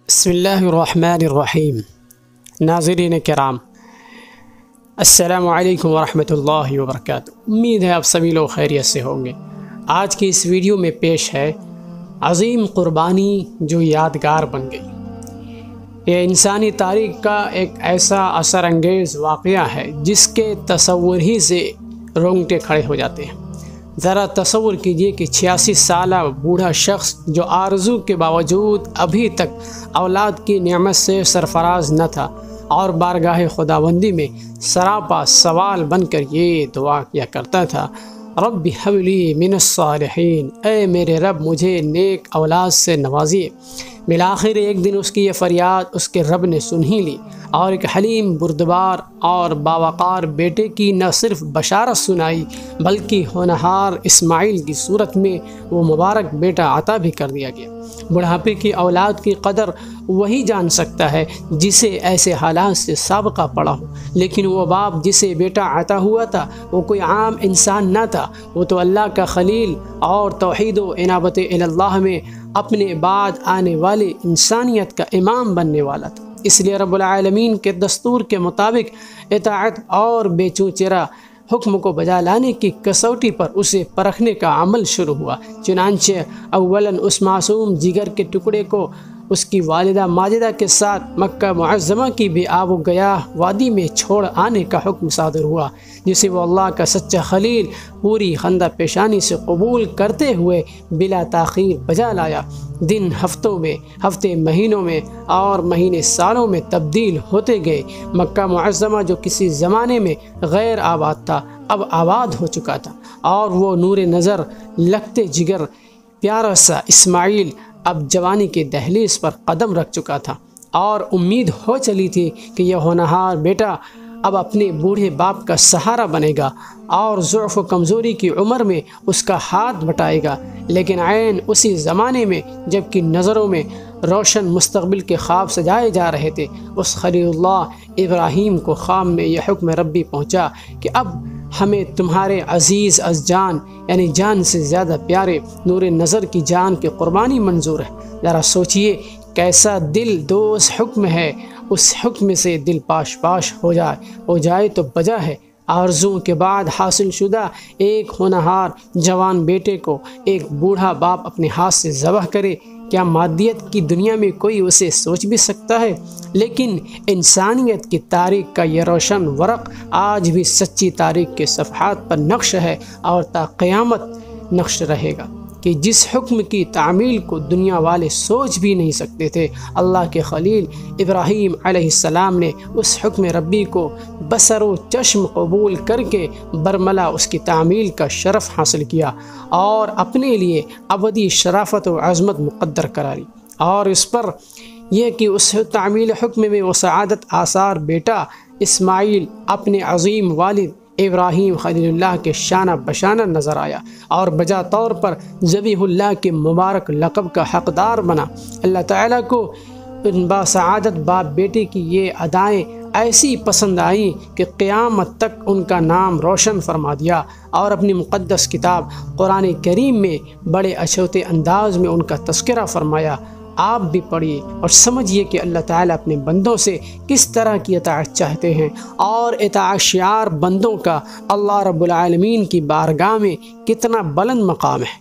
بسم اللہ الرحمن الرحیم۔ ناظرین کرام، السلام علیکم ورحمۃ اللہ وبرکاتہ۔ امید ہے آپ سبھی لوگ خیریت سے ہوں گے۔ آج کی اس ویڈیو میں پیش ہے عظیم قربانی جو یادگار بن گئی۔ یہ انسانی تاریخ کا ایک ایسا اثر انگیز واقعہ ہے جس کے تصور ہی سے رونگٹے کھڑے ہو جاتے ہیں۔ ذرا تصور کیجئے کہ 86 سالہ بوڑھا شخص جو آرزو کے باوجود ابھی تک اولاد کی نعمت سے سرفراز نہ تھا اور بارگاہ خداوندی میں سراپا سوال بن کر یہ دعا کیا کرتا تھا، رب ہب لی من الصالحین، اے میرے رب مجھے نیک اولاد سے نوازیے۔ بالآخر ایک دن اس کی یہ فریاد اس کے رب نے سن ہی لی اور ایک حلیم بردبار اور باوقار بیٹے کی نہ صرف بشارت سنائی بلکہ ہونہار اسماعیل کی صورت میں وہ مبارک بیٹا عطا بھی کر دیا گیا۔ بڑھاپے کی اولاد کی قدر وہی جان سکتا ہے جسے ایسے حالات سے سابقہ پڑا ہو، لیکن وہ باپ جسے بیٹا عطا ہوا تھا وہ کوئی عام انسان نہ تھا، وہ تو اللہ کا خلیل اور توحید و انابت اللہ میں اپنے بعد آنے والے انسانیت کا امام بننے والا تھا۔ اس لیے رب العالمین کے دستور کے مطابق اطاعت اور بے چونچرا حکم کو بجا لانے کی کسوٹی پر اسے پرکھنے کا عمل شروع ہوا۔ چنانچہ اولاً اس معصوم جگر کے ٹکڑے کو اس کی والدہ ماجدہ کے ساتھ مکہ معظمہ کی بھی آب و گیاہ وادی میں چھوڑ آنے کا حکم صادر ہوا، جسے وہ اللہ کا سچا خلیل پوری خندہ پیشانی سے قبول کرتے ہوئے بلا تاخیر بجا لایا۔ دن ہفتوں میں، ہفتے مہینوں میں اور مہینے سالوں میں تبدیل ہوتے گئے۔ مکہ معظمہ جو کسی زمانے میں غیر آباد تھا اب آباد ہو چکا تھا، اور وہ نور نظر لگتے جگر پیارا سا اسماعیل اب جوانی کے دہلیز پر قدم رکھ چکا تھا، اور امید ہو چلی تھی کہ یہ ہونہار بیٹا اب اپنے بوڑھے باپ کا سہارا بنے گا اور ضعف و کمزوری کی عمر میں اس کا ہاتھ بٹائے گا۔ لیکن عین اسی زمانے میں جب کہ نظروں میں روشن مستقبل کے خواب سجائے جا رہے تھے، اس خلیل اللہ ابراہیم کو خواب میں یہ حکم ربی پہنچا کہ اب ہمیں تمہارے عزیز از جان یعنی جان سے زیادہ پیارے نور نظر کی جان کی قربانی منظور ہے۔ ذرا سوچئے کیسا دل دوز حکم ہے، اس حکم سے دل پاش پاش ہو جائے تو بجا ہے۔ آرزوؤں کے بعد حاصل شدہ ایک ہونہار جوان بیٹے کو ایک بوڑھا باپ اپنے ہاتھ سے ذبح کرے، کیا مادیت کی دنیا میں کوئی اسے سوچ بھی سکتا ہے؟ لیکن انسانیت کی تاریخ کا یہ روشن ورق آج بھی سچی تاریخ کے صفحات پر نقش ہے اور تا قیامت نقش رہے گا کہ جس حکم کی تعمیل کو دنیا والے سوچ بھی نہیں سکتے تھے، اللہ کے خلیل ابراہیم علیہ السلام نے اس حکم ربی کو بصر و چشم قبول کر کے برملا اس کی تعمیل کا شرف حاصل کیا اور اپنے لیے ابدی شرافت و عظمت مقدر کرا لی۔ اور اس پر یہ کہ اس تعمیل حکم میں وہ سعادت آثار بیٹا اسماعیل اپنے عظیم والد ابراہیم خلیل اللہ کے شانہ بشانہ نظر آیا اور بجا طور پر ذبیح اللہ کے مبارک لقب کا حقدار بنا۔ اللہ تعالیٰ کو ان باسعادت باپ بیٹے کی یہ ادائیں ایسی پسند آئیں کہ قیامت تک ان کا نام روشن فرما دیا اور اپنی مقدس کتاب قرآن کریم میں بڑے اچھوتے انداز میں ان کا تذکرہ فرمایا۔ آپ بھی پڑھیے اور سمجھیے کہ اللہ تعالیٰ اپنے بندوں سے کس طرح کی اطاعت چاہتے ہیں، اور اطاعت شعار بندوں کا اللہ رب العالمین کی بارگاہ میں کتنا بلند مقام ہے۔